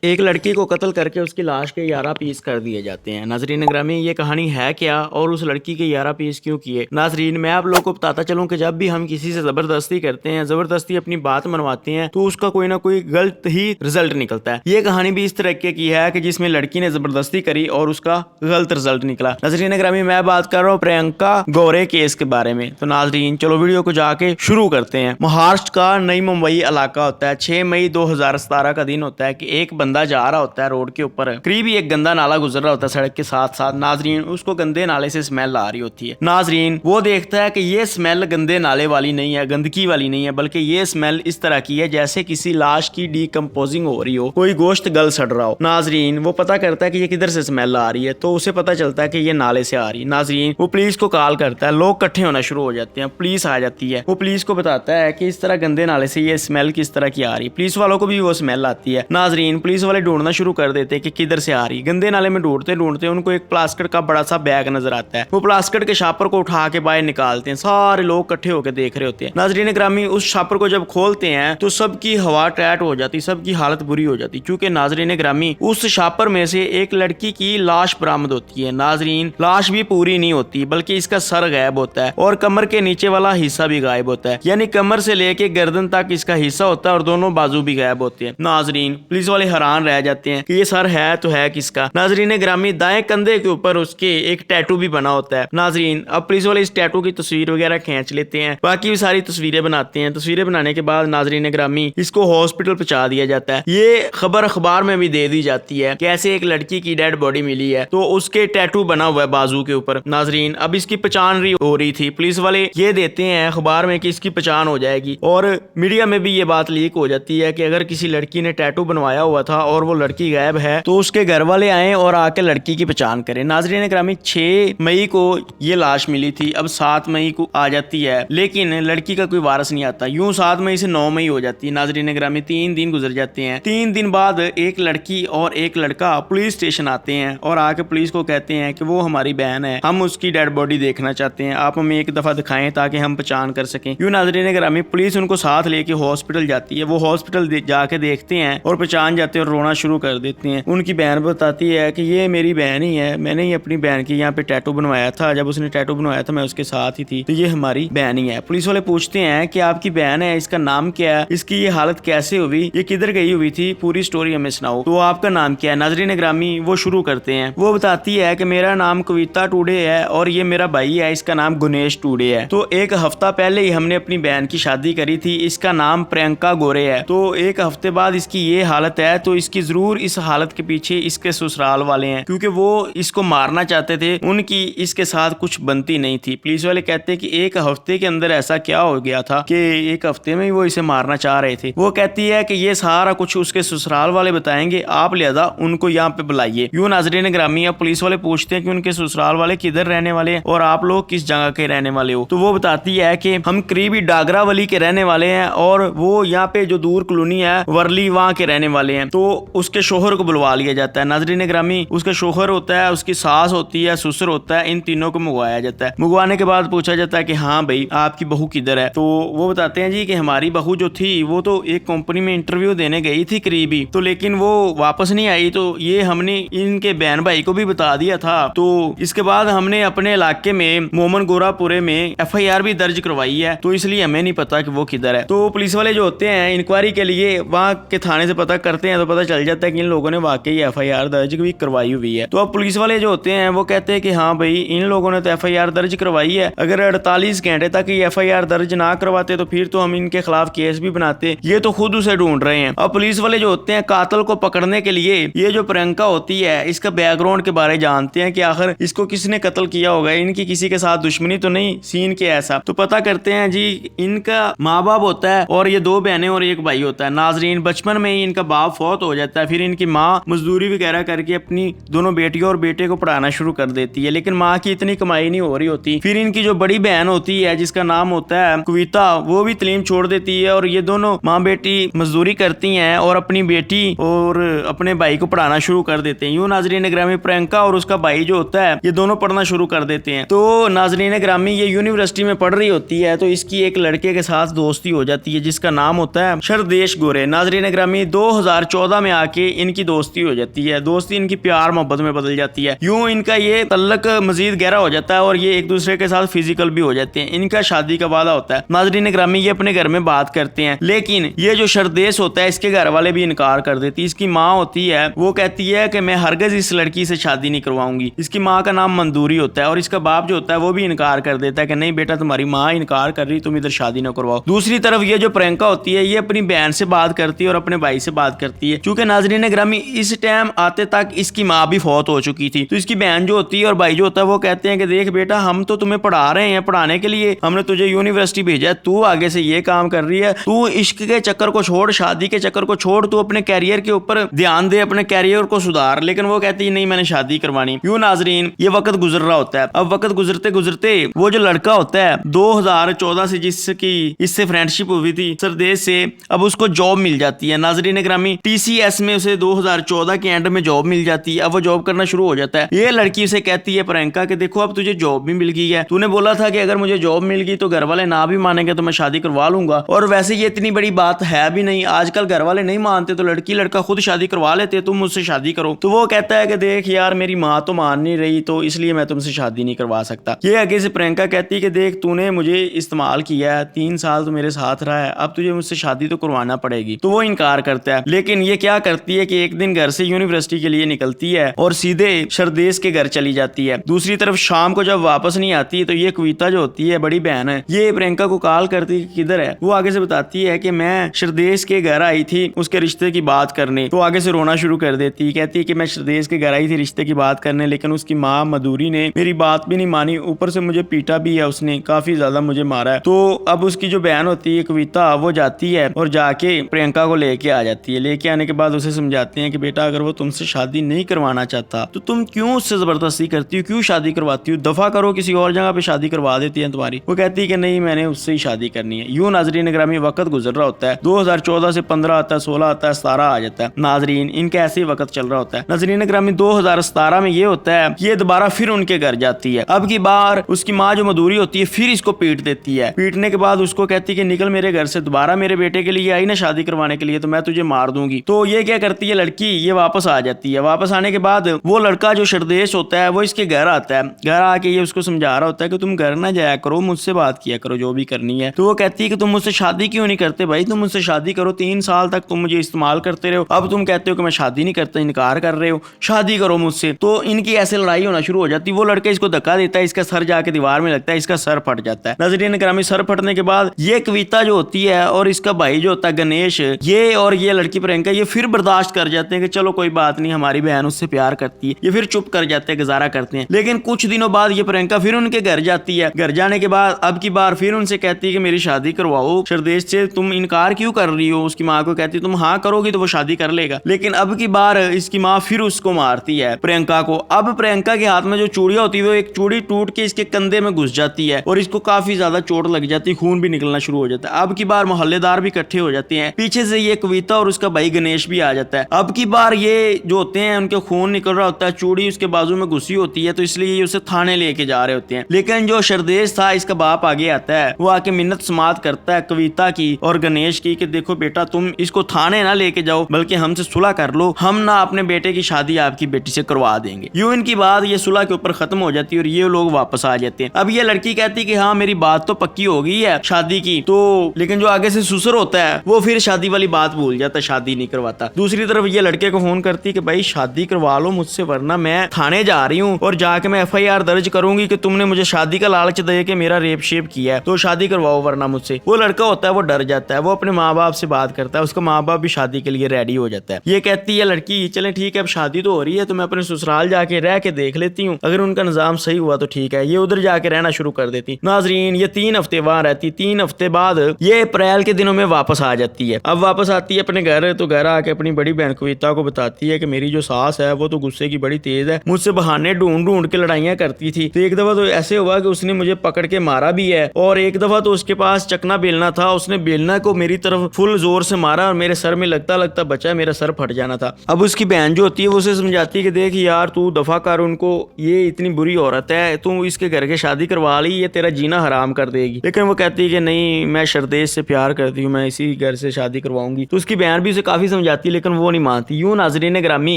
एक लड़की को कत्ल करके उसकी लाश के 11 पीस कर दिए जाते हैं। नाजरीन ग्रामी, ये कहानी है क्या और उस लड़की के 11 पीस क्यों किए? नाजरीन, मैं आप लोगों को बताता चलूं कि जब भी हम किसी से ज़बरदस्ती करते हैं, ज़बरदस्ती अपनी बात मनवाते हैं, तो उसका कोई ना कोई गलत ही रिजल्ट निकलता है। ये कहानी भी इस तरीके की है कि जिसमें लड़की ने ज़बरदस्ती करी और उसका गलत रिजल्ट निकला। नाजरीन ग्रामी, मैं बात कर रहा हूँ प्रियंका गोरे केस के बारे में। तो नाजरीन, चलो वीडियो को जाके शुरू करते हैं। महाराष्ट्र का नई मुंबई इलाका होता है। 6 मई 2017 का दिन होता है कि एक बंदा जा रहा होता है रोड के ऊपर, करीब एक गंदा नाला गुजर रहा होता है सड़क के साथ साथ। नाजरीन, उसको गंदे नाले से स्मेल आ रही होती है। नाजरीन, वो देखता है कि ये स्मेल गंदे नाले वाली नहीं है, गंदगी वाली नहीं है, बल्कि ये स्मेल इस तरह की है जैसे किसी लाश की डिकम्पोजिंग हो रही हो, कोई गोश्त गल सड़ रहा हो। नाजरीन, वो पता करता है कि ये किधर से स्मेल आ रही है, तो उसे पता चलता है कि ये नाले से आ रही है। नाजरीन, वो पुलिस को कॉल करता है, लोग इकट्ठे होना शुरू हो जाते हैं, पुलिस आ जाती है। वो पुलिस को बताता है कि इस तरह गंदे नाले से ये स्मेल किस तरह की आ रही है। पुलिस वालों को भी वो स्मेल आती है। नाजरीन, पुलिस वाले ढूंढना शुरू कर देते हैं कि किधर से आ रही। गंदे नाले में ढूंढते ढूंढते उनको एक प्लास्टिक का बड़ा सा बैग नजर आता है। वो प्लास्टिक के शापर को उठा के बाहर निकालते हैं। सारे लोग इकट्ठे होकर देख रहे होते हैं। नाजरीन ग्रामी, उस शापर को जब खोलते हैं तो सबकी हवा टैट हो जाती, सबकी हालत बुरी हो जाती, क्योंकि नाजरीन ग्रामी उस शापर में से एक लड़की की लाश बरामद होती है। नाजरीन, लाश भी पूरी नहीं होती, बल्कि इसका सर गायब होता है और कमर के नीचे वाला हिस्सा भी गायब होता है, यानी कमर से लेके गर्दन तक इसका हिस्सा होता है और दोनों बाजू भी गायब होते हैं। नाजरीन, पुलिस वाले हैरान रह जाते हैं कि ये सर है तो है किसका। नाजरीन ग्रामी, दाएं कंधे के ऊपर उसके एक टैटू भी बना होता है। नाजरीन, अब पुलिस वाले इस टैटू की तस्वीर वगैरह खींच लेते हैं, बाकी भी सारी तस्वीरें बनाते हैं। तस्वीरें बनाने के बाद नाजरीन ग्रामी इसको हॉस्पिटल पहुंचा दिया जाता है। ये खबर अखबार में भी दे दी जाती है कैसे एक लड़की की डेड बॉडी मिली है, तो उसके टैटू बना हुआ है बाजू के ऊपर। नाजरीन, अब इसकी पहचान हो रही थी। पुलिस वाले ये देते हैं अखबार में कि इसकी पहचान हो जाएगी, और मीडिया में भी ये बात लीक हो जाती है कि अगर किसी लड़की ने टैटू बनवाया हुआ था और वो लड़की गायब है तो उसके घर वाले आए और आके लड़की की पहचान करें। नाजरीन ग्रामी, 6 मई को ये लाश मिली थी, अब 7 मई को आ जाती है, लेकिन लड़की का कोई वारिस नहीं आता। यूं 7 मई से 9 मई हो जाती है। नाजरीन ग्रामी, 3 दिन गुजर जाते हैं। 3 दिन बाद एक लड़की और एक लड़का पुलिस स्टेशन आते हैं और आके पुलिस को कहते हैं कि वो हमारी बहन है, हम उसकी डेड बॉडी देखना चाहते हैं, आप हमें एक दफा दिखाएं ताकि हम पहचान कर सकें। यूं नाजरीन ग्रामी, पुलिस उनको साथ लेके हॉस्पिटल जाती है। वो हॉस्पिटल जाके देखते हैं और पहचान जाते हैं और रोना शुरू कर देते हैं। उनकी बहन बताती है कि ये मेरी बहन ही है, मैंने ही अपनी बहन की यहाँ पे टैटू बनवाया था, जब उसने टैटू बनवाया था मैं उसके साथ ही थी, तो ये हमारी बहन ही है। पुलिस वाले पूछते हैं कि आपकी बहन है, इसका नाम क्या है, इसकी ये हालत कैसे हुई, ये किधर गई हुई थी, पूरी स्टोरी हमें सुनाओ, तो आपका नाम क्या है? नाजरीन ग्रामी, वो शुरू करते हैं। वो बताती है कि मेरा नाम कविता टूडे है और ये मेरा भाई है, इसका नाम गुनेश टूडे है। तो एक हफ्ता पहले ही हमने अपनी बहन की शादी करी थी, इसका नाम प्रियंका गोरे है। तो एक हफ्ते बाद इसकी ये हालत है, तो इसकी जरूर इस हालत के पीछे इसके ससुराल वाले हैं, क्योंकि वो इसको मारना चाहते थे, उनकी इसके साथ कुछ बनती नहीं थी। पुलिस वाले कहते हैं कि एक हफ्ते के अंदर ऐसा क्या हो गया था कि एक हफ्ते में ही वो इसे मारना चाह रहे थे। वो कहती है कि ये सारा कुछ उसके ससुराल वाले बताएंगे, आप लिहाजा उनको यहाँ पे बुलाइए। यूं नाजरीन ग्रामी, अब पुलिस वाले पूछते हैं कि उनके ससुराल वाले किधर रहने वाले हैं और आप लोग किस जगह के रहने वाले हो। तो वो बताती है कि हम करीबी डागरावली के रहने वाले हैं और वो यहाँ पे जो दूर कॉलोनी है वर्ली, वहाँ के रहने वाले हैं। तो उसके शोहर को बुलवा लिया जाता है। नाजरीन ग्रामी, उसका शोहर होता है, उसकी सास होती है, ससुर होता है, इन तीनों को मंगवाया जाता है। मंगवाने के बाद पूछा जाता है कि हाँ भाई, आपकी बहू किधर है? तो वो बताते हैं जी कि हमारी बहू जो थी वो तो एक कंपनी में इंटरव्यू देने गई थी करीबी, तो लेकिन वो वापस नहीं आई, तो ये हमने इनके बहन भाई को भी बता दिया था। तो इसके बाद हमने अपने इलाके में मोमन गोरापुरे में FIR भी दर्ज करवाई है, तो इसलिए हमें नहीं पता कि वो किधर है। तो पुलिस वाले जो होते हैं इंक्वायरी के लिए वहाँ के थाने से पता करते हैं, तो पता चल जाता है कि इन लोगों ने वाकई FIR दर्ज भी करवाई हुई है। तो अब पुलिस वाले जो होते हैं वो कहते हैं कि हाँ भाई, इन लोगों ने तो FIR दर्ज करवाई है, अगर 48 घंटे तक ये FIR दर्ज ना करवाते तो फिर तो हम इनके खिलाफ केस भी बनाते, ये तो खुद उसे ढूंढ रहे हैं। अब पुलिस वाले जो होते हैं कातिल को पकड़ने के लिए ये जो प्रियंका होती है इसका बैकग्राउंड के बारे जानते हैं कि आखिर इसको किसने कत्ल किया होगा, इनकी किसी के साथ दुश्मनी तो नहीं, सीन के ऐसा। तो पता करते हैं जी, इनका माँ बाप होता है और ये 2 बहनें और एक भाई होता है। नाजरीन, बचपन में ही इनका बाप फौत हो जाता है, फिर इनकी माँ मजदूरी वगैरह करके अपनी दोनों बेटियों और बेटे को पढ़ाना शुरू कर देती है, लेकिन माँ की इतनी कमाई नहीं हो रही होती। फिर इनकी जो बड़ी बहन होती है जिसका नाम होता है कविता, वो भी तालीम छोड़ देती है और ये दोनों माँ बेटी मजदूरी करती हैं और अपनी बेटी और अपने भाई को पढ़ाना शुरू कर देते हैं। यूं नाजरीन ग्रामी, प्रियंका और उसका भाई जो होता है ये दोनों पढ़ना शुरू कर देते हैं। तो नाजरीन ग्रामी, ये यूनिवर्सिटी में पढ़ रही होती है, तो इसकी एक लड़के के साथ दोस्ती हो जाती है जिसका नाम होता है शरदेश गोरे। नाजरीन ग्रामी, 2014 2014 में आके इनकी दोस्ती हो जाती है, दोस्ती इनकी प्यार मोहब्बत में बदल जाती है। यूं इनका ये तल्लक मजीद गहरा हो जाता है और ये एक दूसरे के साथ फिजिकल भी हो जाते हैं। इनका शादी का वादा होता है। नाज़रीन ग्रामी, ये अपने घर में बात करते हैं, लेकिन ये जो शरदेश होता है इसके घर वाले भी इनकार कर देती। इसकी माँ होती है, वो कहती है कि मैं हरगिज़ इस लड़की से शादी नहीं करवाऊंगी। इसकी माँ का नाम मंदूरी होता है और इसका बाप जो होता है वो भी इनकार कर देता है कि नहीं बेटा, तुम्हारी माँ इनकार कर रही, तुम इधर शादी ना करवाओ। दूसरी तरफ ये जो प्रियंका होती है, ये अपनी बहन से बात करती है और अपने भाई से बात करती है। क्योंकि नाज़रीन ग्रामी इस टाइम आते तक इसकी माँ भी फौत हो चुकी थी, तो इसकी बहन जो होती है और भाई जो होता है वो कहते हैं कि देख बेटा, हम तो तुम्हें पढ़ा रहे हैं, पढ़ाने के लिए हमने तुझे यूनिवर्सिटी भेजा है, तू आगे से ये काम कर रही है, तू इश्क के चक्कर को छोड़, शादी के चक्कर को छोड़, तू अपने कैरियर के ऊपर ध्यान दे, अपने कैरियर को सुधार। लेकिन वो कहती है नहीं, मैंने शादी करवानी। यूं नाज़रीन ये वक्त गुजर रहा होता है। अब वक्त गुजरते गुजरते वो जो लड़का होता है 2014 से जिसकी इससे फ्रेंडशिप हुई थी सरदेश से, अब उसको जॉब मिल जाती है। नाज़रीन ग्रामी TCS में उसे 2014 के एंड में जॉब मिल जाती है। अब वो जॉब करना शुरू हो जाता है। ये लड़की उसे कहती है प्रियंका कि देखो अब तुझे जॉब भी मिल गई है, तूने बोला था कि अगर मुझे जॉब मिल गई तो घर वाले ना भी मानेंगे तो मैं शादी करवा लूंगा, और वैसे ये इतनी बड़ी बात है भी नहीं, आजकल घर वाले नहीं मानते तो लड़की लड़का खुद शादी करवा लेते, तुम मुझसे शादी करो। तो वो कहता है कि देख यार, मेरी माँ तो मान नहीं रही, तो इसलिए मैं तुमसे शादी नहीं करवा सकता। ये आगे से प्रियंका कहती है कि देख, तूने मुझे इस्तेमाल किया है, 3 साल तो मेरे साथ रहा है, अब तुझे मुझसे शादी तो करवाना पड़ेगी। तो वो इनकार करता है। लेकिन ये क्या करती है कि एक दिन घर से यूनिवर्सिटी के लिए निकलती है और सीधे शरदेश के घर चली जाती है। दूसरी तरफ शाम को जब वापस नहीं आती तो ये कविता जो होती है, बड़ी बहन है, ये प्रियंका को कॉल करती है किधर है। वो आगे से बताती है कि मैं शरदेश के घर आई थी उसके रिश्ते की बात करने। तो आगे से रोना शुरू कर देती है, कहती है कि मैं शरदेश के घर आई थी रिश्ते की बात करने, लेकिन उसकी माँ मधुरी ने मेरी बात भी नहीं मानी, ऊपर से मुझे पीटा भी है, उसने काफी ज्यादा मुझे मारा है। तो अब उसकी जो बहन होती है कविता, वो जाती है और जाके प्रियंका को लेके आ जाती है। लेके आने के बाद उसे समझाते हैं कि बेटा, अगर वो तुमसे शादी नहीं करवाना चाहता तो तुम क्यों उससे जबरदस्ती करती हो, क्यों शादी करवाती हो, दफा करो, किसी और जगह पे शादी करवा देती है तुम्हारी। वो कहती है कि नहीं, मैंने उससे ही शादी करनी है। यूं नाज़रीन ग्रामी वक्त गुजर रहा होता है। 2014 से 15 आता है, 16 आता है, 17 आ जाता है। नाज़रीन इनके ऐसे ही वक्त चल रहा होता है। नाज़रीन ग्रामी 2017 में ये होता है, ये दोबारा फिर उनके घर जाती है। अब की बार उसकी माँ जो मधुरी होती है फिर इसको पीट देती है। पीटने के बाद उसको कहती है कि निकल मेरे घर से, दोबारा मेरे बेटे के लिए आई ना शादी करवाने के लिए, तो मैं तुझे मार दूंगी। तो ये क्या करती है लड़की, ये वापस आ जाती है। वापस आने के बाद वो लड़का जो शरदेश होता है वो इसके घर आता है। घर आके ये उसको समझा रहा होता है कि तुम घर ना जाया करो, मुझसे बात किया करो जो भी करनी है। तो वो कहती है कि तुम मुझसे शादी क्यों नहीं करते भाई, तुम मुझसे शादी करो, 3 साल तक तुम मुझे इस्तेमाल करते रहो, अब तुम कहते हो कि मैं शादी नहीं करता, इनकार कर रहे हो, शादी करो मुझसे। तो इनकी ऐसे लड़ाई होना शुरू हो जाती है। वो लड़का इसको धक्का देता है, इसका सर जाके दीवार में लगता है, इसका सर फट जाता है। नाज़रीन ग्रामी सर फटने के बाद ये कविता जो होती है और इसका भाई जो होता है गणेश, ये और ये लड़की प्रियंका, ये फिर बर्दाश्त कर जाते हैं कि चलो कोई बात नहीं, हमारी बहन उससे प्यार करती है। ये फिर चुप कर जाते हैं, गुजारा करते हैं। लेकिन कुछ दिनों बाद ये प्रियंका फिर उनके घर जाती है। घर जाने के बाद अब की बार फिर उनसे कहती है कि मेरी शादी करवाओ, शरदेश से तुम इनकार क्यों कर रही हो। उसकी माँ को कहती है तुम हाँ करोगी तो वो शादी कर लेगा। लेकिन अब की बार इसकी माँ फिर उसको मारती है, प्रियंका को। अब प्रियंका के हाथ में जो चूड़ियां होती है वो एक चूड़ी टूट के इसके कंधे में घुस जाती है और इसको काफी ज्यादा चोट लग जाती है, खून भी निकलना शुरू हो जाता है। अब की बार मोहल्लेदार भी इकट्ठे हो जाते हैं, पीछे से ये कविता और उसका भाई गणेश भी आ जाता है। अब की बार ये जो होते हैं उनके खून निकल रहा होता है, चूड़ी उसके बाजू में घुसी होती है, तो इसलिए ये उसे थाने लेके जा रहे होते हैं। लेकिन जो शरदेश था, इसका बाप आगे आता है, वो आके मिन्नत समात करता है कविता की और गणेश की कि देखो बेटा, तुम इसको थाने ना लेके जाओ, बल्कि हमसे सुलह कर लो, हम ना अपने बेटे की शादी आपकी बेटी से करवा देंगे। यूं इनकी बात ये सुलह के ऊपर खत्म हो जाती है और ये लोग वापस आ जाते हैं। अब ये लड़की कहती है कि हाँ मेरी बात तो पक्की हो गई है शादी की, तो लेकिन जो आगे से ससुर होता है वो फिर शादी वाली बात भूल जाता है, शादी नहीं करवाता। दूसरी तरफ ये लड़के को फोन करती है कि भाई शादी करवा लो मुझसे, वरना मैं थाने जा रही हूँ और जाके मैं FIR दर्ज करूंगी कि तुमने मुझे शादी का लालच दे के मेरा रेप शेप किया है, तो शादी करवाओ वरना मुझसे। वो लड़का होता है वो डर जाता है, वो अपने माँ बाप से बात करता है, उसका माँ बाप भी शादी के लिए रेडी हो जाता है। ये कहती है लड़की चले ठीक है, अब शादी तो हो रही है तो मैं अपने ससुराल जाके रह के देख लेती हूँ, अगर उनका निजाम सही हुआ तो ठीक है। ये उधर जाके रहना शुरू कर देती। नाजरीन ये 3 हफ्ते वहां रहती। 3 हफ्ते बाद ये अप्रैल के दिनों में वापस आ जाती है। अब वापस आती है अपने घर, तो घर आके अपनी बड़ी बहन कविता को बताती है कि मेरी जो सास है वो तो गुस्से की बड़ी तेज है, मुझसे बहाने ढूंढ ढूंढ के लड़ाइयां करती थी। तो एक दफा तो ऐसे हुआ कि उसने मुझे पकड़ के मारा भी है, और एक दफा तो उसके पास चकना बेलना था, उसने बेलना को मेरी तरफ फुल जोर से मारा और मेरे सर में लगता लगता बचा, मेरा सर फट जाना था। अब उसकी बहन जो होती है वो उसे समझाती है कि देख यार तू दफा कर उनको, ये इतनी बुरी औरत है, तू इसके घर के शादी करवा ली, ये तेरा जीना हराम कर देगी। लेकिन वो कहती है कि नहीं, मैं शरदेश से प्यार करती हूँ, मैं इसी घर से शादी करवाऊंगी। तो उसकी बहन भी उसे काफी समझाती है लेकिन वो नहीं मानती। यूं नाजरीन ग्रामी,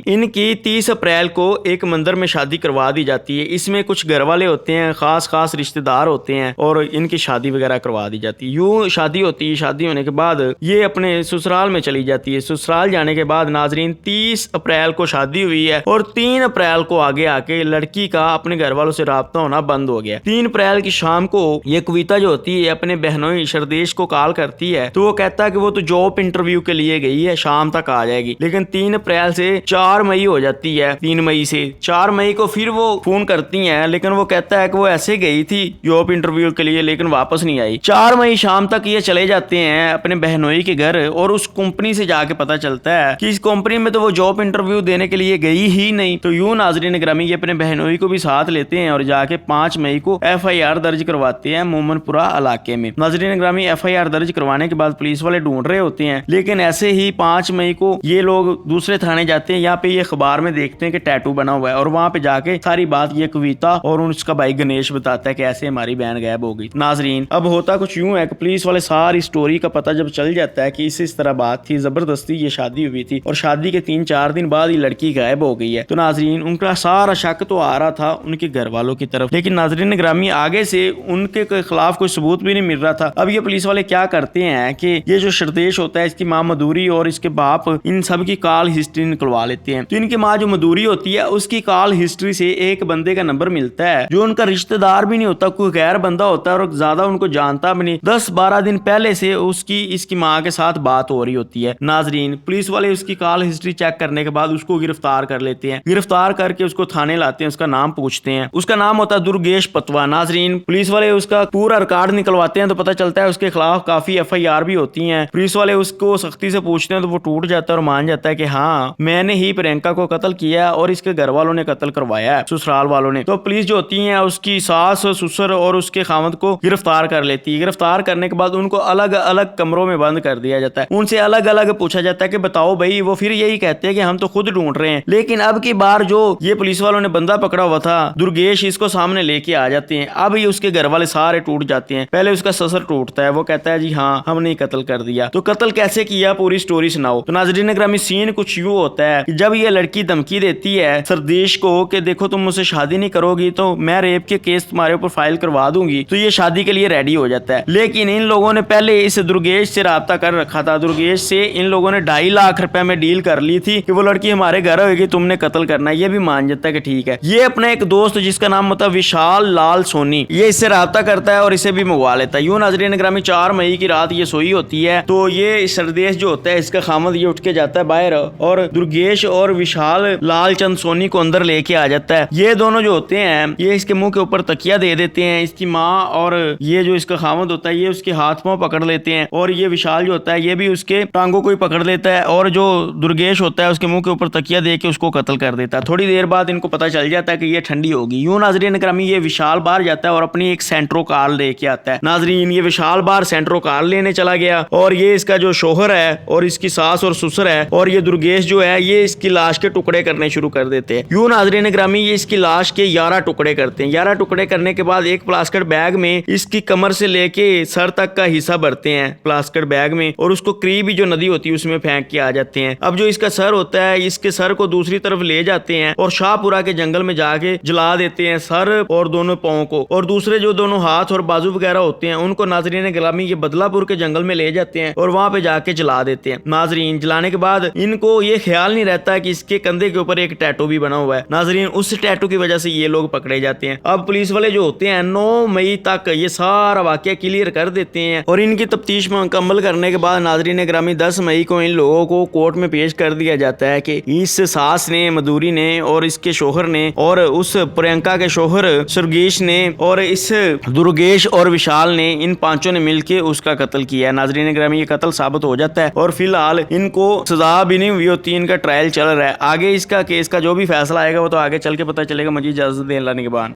इनकी 30 अप्रैल को एक मंदिर में शादी करवा दी जाती है। इसमें कुछ घर वाले होते हैं, खास खास रिश्तेदार होते हैं और इनकी शादी वगैरह करवा दी जाती है। यूं शादी होती है। शादी होने के बाद ये अपने ससुराल में चली जाती है। ससुराल जाने के बाद नाजरीन 30 अप्रैल को शादी हुई है और 3 अप्रैल को आगे आके लड़की का अपने घर वालों से राब्ता होना बंद हो गया। 3 अप्रैल की शाम को ये कविता जो होती है अपने बहनोई शरदेश को कॉल करती है, तो वो कहता है कि वो तो जॉब इंटरव्यू के लिए गई है, शाम तक आ जाएगी। लेकिन 3 अप्रैल से 4 मई हो जाती है। 3 मई से 4 मई को फिर वो फोन करती हैं, लेकिन वो कहता है कि वो ऐसे गई थी जॉब इंटरव्यू के लिए लेकिन वापस नहीं आई। 4 मई शाम तक ये चले जाते हैं अपने बहनोई के घर और उस कंपनी से जाके पता चलता है कि इस कंपनी में तो वो जॉब इंटरव्यू देने के लिए गई ही नहीं। तो यूं नाजरीन ग्रामी ये अपने बहनोई को भी साथ लेते हैं और जाके 5 मई को FIR दर्ज करवाते हैं मोमनपुरा इलाके में। नाजरीन ग्रामी FIR दर्ज करवाने के बाद पुलिस वाले ढूंढ रहे होते हैं, लेकिन ऐसे ही 5 मई को ये लोग दूसरे थाने जाते हैं। यहाँ पे ये अखबार में देखते हैं कि टैटू बना हुआ है और वहां पे जाके सारी बात ये कविता और उसका भाई गणेश बताता है कि ऐसे हमारी बहन गायब हो गई। नाजरीन अब होता कुछ यूं है कि पुलिस वाले सारी स्टोरी का पता जब चल जाता है कि इस तरह बात थी, जबरदस्ती ये शादी हुई थी और शादी के 3-4 दिन बाद ही लड़की गायब हो गई है, तो नाजरीन उनका सारा शक तो आ रहा था उनके घर वालों की तरफ, लेकिन नाजरीन ग्रामी आगे से उनके खिलाफ कोई सबूत भी नहीं मिल रहा था। अब ये पुलिस वाले क्या करते हैं कि ये जो शरदेश होता है, इसकी माँ मधुरी और इसके बाप, इन सब की कॉल हिस्ट्री निकलवा लेते हैं। तो इनकी माँ जो मधुरी होती है उसकी कॉल हिस्ट्री से एक बंदे का नंबर मिलता है जो उनका रिश्तेदार भी नहीं होता, कोई गैर बंदा होता है और ज्यादा उनको जानता भी नहीं। 10-12 दिन पहले से उसकी इसकी माँ के साथ बात हो रही होती है। नाजरीन पुलिस वाले उसकी कॉल हिस्ट्री चेक करने के बाद उसको गिरफ्तार कर लेते हैं। गिरफ्तार करके उसको थाने लाते हैं, उसका नाम पूछते हैं। उसका नाम होता है दुर्गेश पतवा। नाजरीन पुलिस वाले उसका पूरा रिकॉर्ड निकलवाते हैं तो पता चलता है उसके खिलाफ काफी FIR भी होती हैं। पुलिस वाले उसको सख्ती से पूछते हैं तो वो टूट जाता है और मान जाता है कि हाँ मैंने ही प्रियंका को कत्ल किया और इसके घर वालों ने कत्ल करवाया है, ससुराल वालों ने। तो पुलिस जो होती है उसकी सास, ससुर और उसके खामद को गिरफ्तार कर लेती है। गिरफ्तार करने के बाद उनको अलग अलग कमरों में बंद कर दिया जाता है। उनसे अलग अलग पूछा जाता है कि बताओ भाई, वो फिर यही कहते हैं कि हम तो खुद ढूंढ रहे हैं। लेकिन अब की बार जो ये पुलिस वालों ने बंदा पकड़ा हुआ था दुर्गेश, इसको सामने लेके आ जाते हैं। अब ये उसके घर वाले सारे टूट जाते हैं। पहले उसका ससुर टूटता है, वो कहता है जी हाँ हमने कत्ल कर दिया। तो कत्ल कैसे किया पूरी स्टोरी सुनाओ। तो नाजरीन ग्रामी सीन कुछ यूं होता है कि जब ये लड़की धमकी देती है सरदेश को कि देखो तुम मुझसे शादी नहीं करोगी तो मैं रेप के केस तुम्हारे ऊपर फाइल करवा दूंगी, तो ये शादी के लिए रेडी हो जाता है। लेकिन इन लोगों ने पहले इस दुर्गेश से राब्ता कर रखा था। दुर्गेश से इन लोगों ने 2.5 लाख रुपए में डील कर ली थी कि वो लड़की हमारे घर होगी, तुमने कत्ल करना है। ये भी मान जाता है कि ठीक है। ये अपना एक दोस्त जिसका नाम होता है विशाल लाल सोनी, ये इससे राब्ता करता है और इसे भी मंगवा लेता है। यूं नाजरीन ग्रामी 4 मई की रात ये सोई होती है तो ये सरदेश जो होता है इसका खामद ये उठ के जाता है बाहर और दुर्गेश और विशाल लाल चंद सोनी को अंदर लेके आ जाता है। ये दोनों जो होते हैं ये इसके मुंह के ऊपर तकिया दे देते हैं। इसकी माँ और ये जो इसका खामद होता है ये उसके हाथ पांव पकड़ लेते हैं और ये विशाल जो होता है ये भी उसके टांगों को ही पकड़ लेता है और जो दुर्गेश होता है उसके मुंह के ऊपर तकिया दे के उसको कत्ल कर देता है। थोड़ी देर बाद इनको पता चल जाता है कि ये ठंडी होगी। यूं नाजरीन ग्रामी ये विशाल बाहर जाता है और अपनी एक सेंट्रो कार लेके आता है। नाजरीन ये विशाल बाहर सेंट्रो कार लेने चला गया और ये इसका जो शोहर है और इसकी सास और ससुर है और ये दुर्गेश जो है ये इसकी लाश के टुकड़े करने शुरू कर देते हैं। यूं नाजरीन ग्रामी ये इसकी लाश के 11 टुकड़े करते हैं। 11 टुकड़े करने के बाद एक प्लास्टिक बैग में इसकी कमर से लेके सर तक का हिस्सा भरते हैं प्लास्टिक बैग में और उसको करीबी जो नदी होती है उसमें फेंक के आ जाते हैं। अब जो इसका सर होता है इसके सर को दूसरी तरफ ले जाते हैं और शाहपुरा के जंगल में जाके जला देते हैं सर और दोनों पांव को, और दूसरे जो दोनों हाथ और बाजू वगैरह होते हैं उनको नाजरीन ग्रामी ये बदलापुर के जंगल में ले जाते हैं और वहां पे जाके जला देते हैं। नाजरीन जलाने के बाद इनको ये ख्याल नहीं रहता कि इसके कंधे के ऊपर एक टैटू भी बना हुआ है। नाजरीन उस टैटू की वजह से ये लोग पकड़े जाते हैं। अब पुलिस वाले जो होते हैं 9 मई तक ये सारा वाकया क्लियर कर देते हैं और इनकी तफ्तीश मुकम्मल करने के बाद नाजरीन ग्रामी 10 मई को इन लोगों को कोर्ट में पेश कर दिया जाता है कि इस सास ने, मधुरी ने और इसके शोहर ने और उस प्रियंका के शोहर सुरगेश ने और इस दुर्गेश और विशाल ने, इन पांचों ने मिलकर उसका कत्ल किया है। नाजरीन ग्रामी ये कत्ल साबित हो जाता है और फिलहाल इनको सजा भी नहीं हुई होती, इनका ट्रायल चल रहा है। आगे इसका केस का जो भी फैसला आएगा वो तो आगे चल के पता चलेगा। मुझे इजाजत दें, अल्लाह निगहबान।